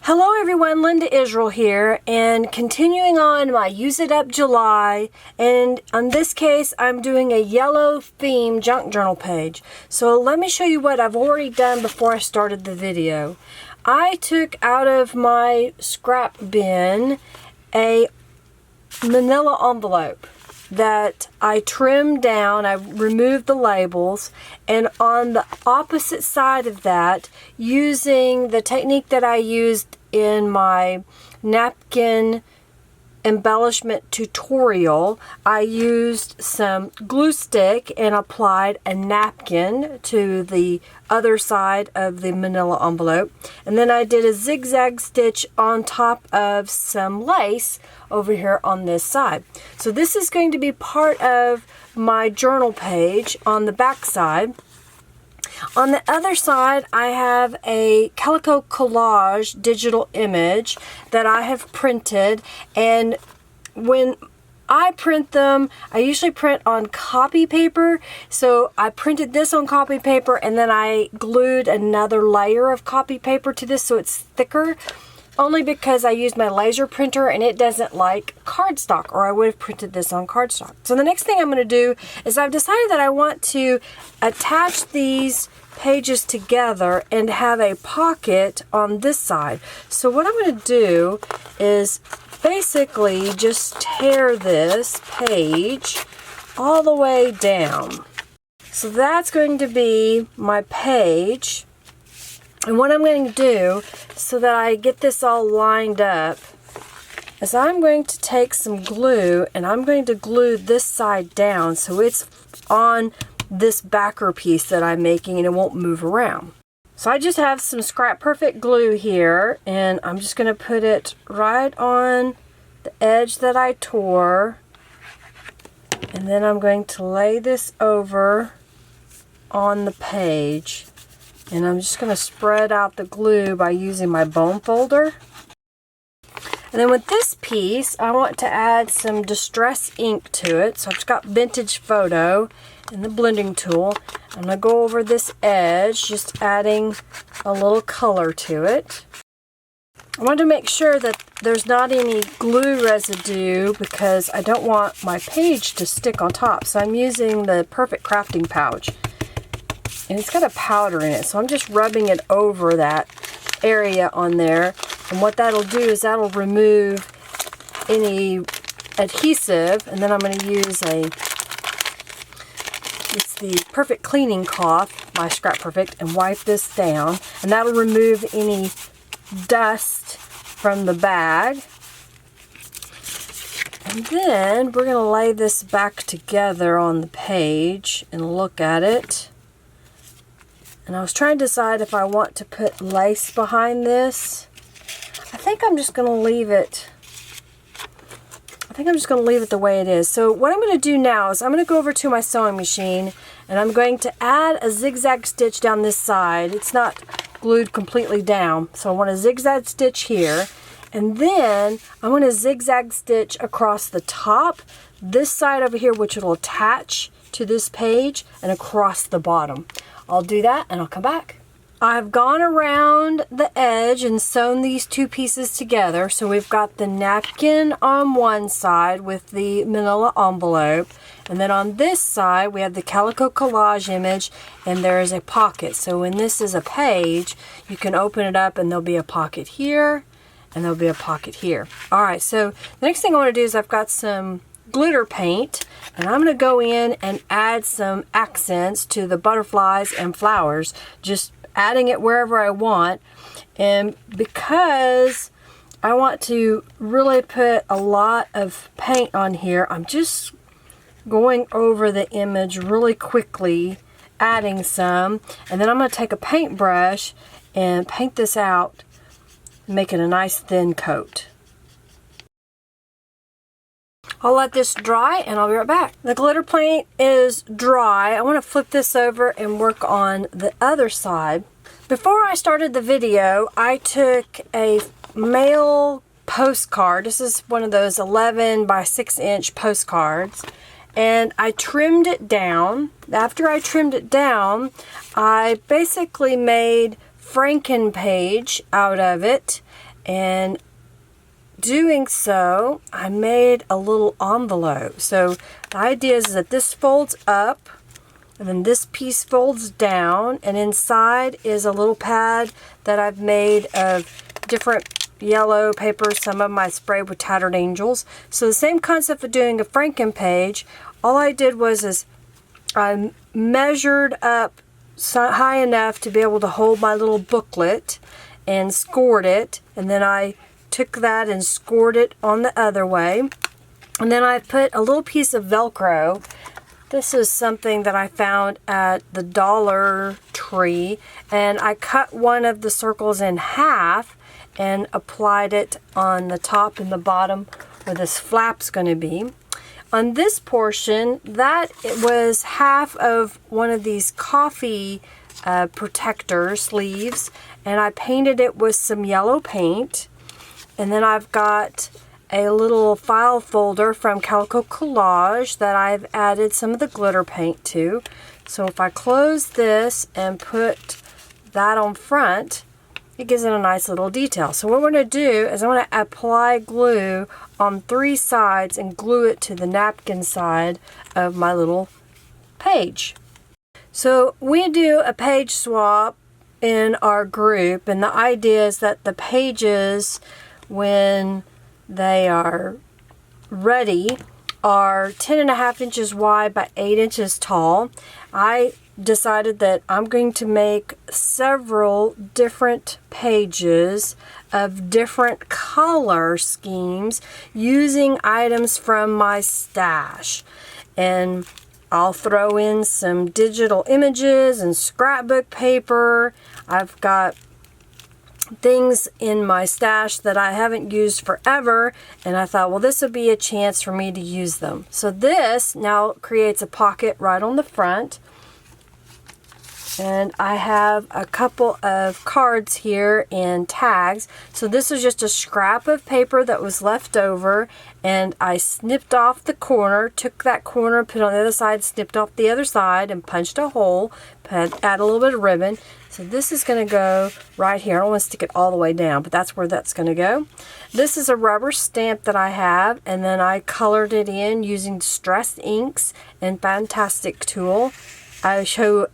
Hello everyone, Linda Israel here, and continuing on my Use It Up July, and on this case I'm doing a yellow theme junk journal page. So let me show you what I've already done before I started the video. I took out of my scrap bin a manila envelope that I trimmed down. I removed the labels, and on the opposite side of that, using the technique that I used in my napkin embellishment tutorial, I used some glue stick and applied a napkin to the other side of the manila envelope, and then I did a zigzag stitch on top of some lace over here on this side. So this is going to be part of my journal page on the back side. On the other side, I have a calico collage digital image that I have printed, and when I print them, I usually print on copy paper. So I printed this on copy paper, and then I glued another layer of copy paper to this so it's thicker, only because I used my laser printer and it doesn't like cardstock, or I would have printed this on cardstock. So the next thing I'm going to do is I've decided that I want to attach these pages together and have a pocket on this side. So what I'm going to do is basically just tear this page all the way down. So that's going to be my page. And what I'm going to do so that I get this all lined up is I'm going to take some glue and I'm going to glue this side down so it's on this backer piece that I'm making and it won't move around. So I just have some Scrap Perfect glue here, and I'm just going to put it right on the edge that I tore, and then I'm going to lay this over on the page. And I'm just going to spread out the glue by using my bone folder. And then with this piece, I want to add some distress ink to it. So I've just got Vintage Photo and the blending tool. I'm going to go over this edge, just adding a little color to it. I want to make sure that there's not any glue residue because I don't want my page to stick on top. So I'm using the Perfect Crafting Pouch. And it's got a powder in it, so I'm just rubbing it over that area on there. And what that'll do is that'll remove any adhesive. And then I'm going to use it's the Perfect Cleaning Cloth by Scrap Perfect, and wipe this down. And that'll remove any dust from the bag. And then we're going to lay this back together on the page and look at it. And I was trying to decide if I want to put lace behind this. I think I'm just going to leave it. The way it is. So what I'm going to do now is I'm going to go over to my sewing machine and I'm going to add a zigzag stitch down this side. It's not glued completely down, so I want a zigzag stitch here. And then I want to zigzag stitch across the top, this side over here, which will attach to this page, and across the bottom. I'll do that and I'll come back. I've gone around the edge and sewn these two pieces together. So we've got the napkin on one side with the manila envelope, and then on this side we have the calico collage image, and there is a pocket. So when this is a page, you can open it up and there'll be a pocket here and there'll be a pocket here. Alright, so the next thing I want to do is I've got some glitter paint, and I'm going to go in and add some accents to the butterflies and flowers, just adding it wherever I want. And because I want to really put a lot of paint on here, I'm just going over the image really quickly, adding some, and then I'm going to take a paintbrush and paint this out, making a nice thin coat. I'll let this dry and I'll be right back. The glitter paint is dry. I want to flip this over and work on the other side. Before I started the video, I took a mail postcard. This is one of those 11 by 6 inch postcards. And I trimmed it down. After I trimmed it down, I basically made Franken Page out of it. And doing so, I made a little envelope. So the idea is that this folds up, and then this piece folds down, and inside is a little pad that I've made of different yellow paper. Some of them I sprayed with Tattered Angels. So the same concept of doing a Franken Page. All I did was I measured up high enough to be able to hold my little booklet and scored it, and then I took that and scored it on the other way, and then I put a little piece of Velcro. This is something that I found at the Dollar Tree, and I cut one of the circles in half and applied it on the top and the bottom where this flap's going to be. On this portion, that it was half of one of these coffee protector sleeves, and I painted it with some yellow paint. And then I've got a little file folder from Calico Collage that I've added some of the glitter paint to. So if I close this and put that on front, it gives it a nice little detail. So what we're going to do is I'm going to apply glue on 3 sides and glue it to the napkin side of my little page. So we do a page swap in our group, and the idea is that the pages, when they are ready, are 10.5 inches wide by 8 inches tall. I decided that I'm going to make several different pages of different color schemes using items from my stash. And I'll throw in some digital images and scrapbook paper. I've got things in my stash that I haven't used forever, and I thought, well, this would be a chance for me to use them. So this now creates a pocket right on the front, and I have a couple of cards here and tags. So this is just a scrap of paper that was left over, and I snipped off the corner, took that corner, put it on the other side, snipped off the other side, and punched a hole, add a little bit of ribbon. So this is going to go right here. I don't want to stick it all the way down, but that's where that's going to go. This is a rubber stamp that I have, and then I colored it in using distressed inks and Fantastic Tool. I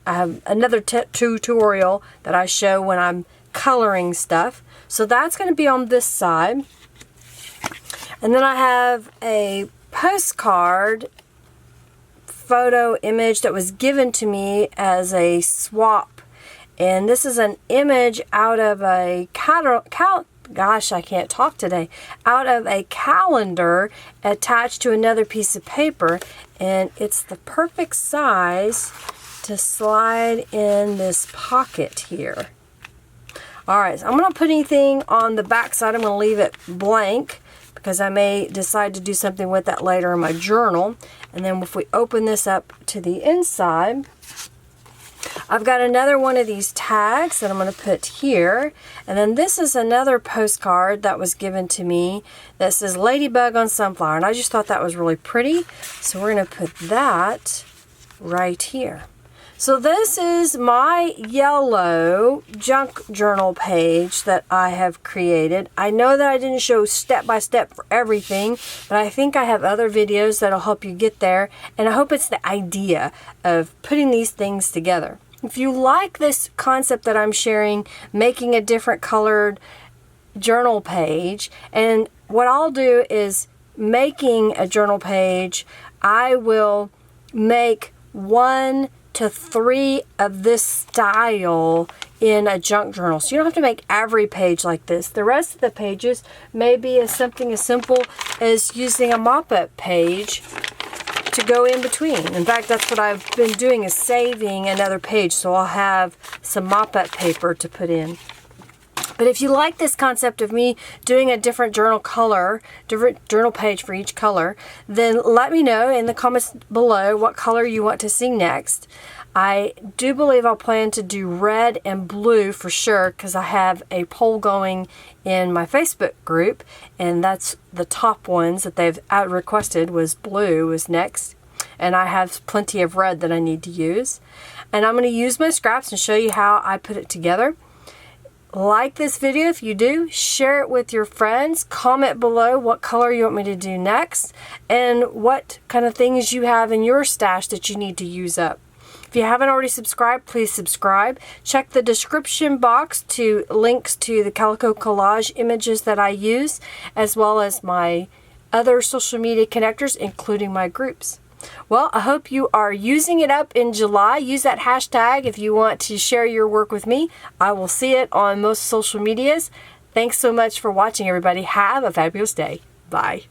have another tutorial that I show when I'm coloring stuff. So that's going to be on this side. And then I have a postcard photo image that was given to me as a swap. And this is an image out of a gosh, I can't talk today. Out of a calendar attached to another piece of paper, and it's the perfect size to slide in this pocket here. Alright, so I'm going to put anything on the back side. I'm going to leave it blank because I may decide to do something with that later in my journal. And then if we open this up to the inside, I've got another one of these tags that I'm going to put here. And then this is another postcard that was given to me that says Ladybug on Sunflower. And I just thought that was really pretty. So we're going to put that right here. So this is my yellow junk journal page that I have created. I know that I didn't show step by step for everything, but I think I have other videos that'll help you get there. And I hope it's the idea of putting these things together. If you like this concept that I'm sharing, making a different colored journal page, and what I'll do is making a journal page, I will make 1 to 3 of this style in a junk journal. So you don't have to make every page like this. The rest of the pages may be something as simple as using a mop-up page to go in between. In fact, that's what I've been doing, is saving another page, so I'll have some mop-up paper to put in. But if you like this concept of me doing a different journal color, different journal page for each color, then let me know in the comments below what color you want to see next. I do believe I'll plan to do red and blue for sure, because I have a poll going in my Facebook group, and that's the top ones that they've requested was blue was next. And I have plenty of red that I need to use. And I'm going to use my scraps and show you how I put it together. Like this video if you do, share it with your friends, comment below what color you want me to do next, and what kind of things you have in your stash that you need to use up. If you haven't already subscribed, please subscribe. Check the description box to links to the Calico collage images that I use, as well as my other social media connectors, including my groups. Well, I hope you are using it up in July. Use that hashtag if you want to share your work with me. I will see it on most social medias. Thanks so much for watching, everybody. Have a fabulous day. Bye.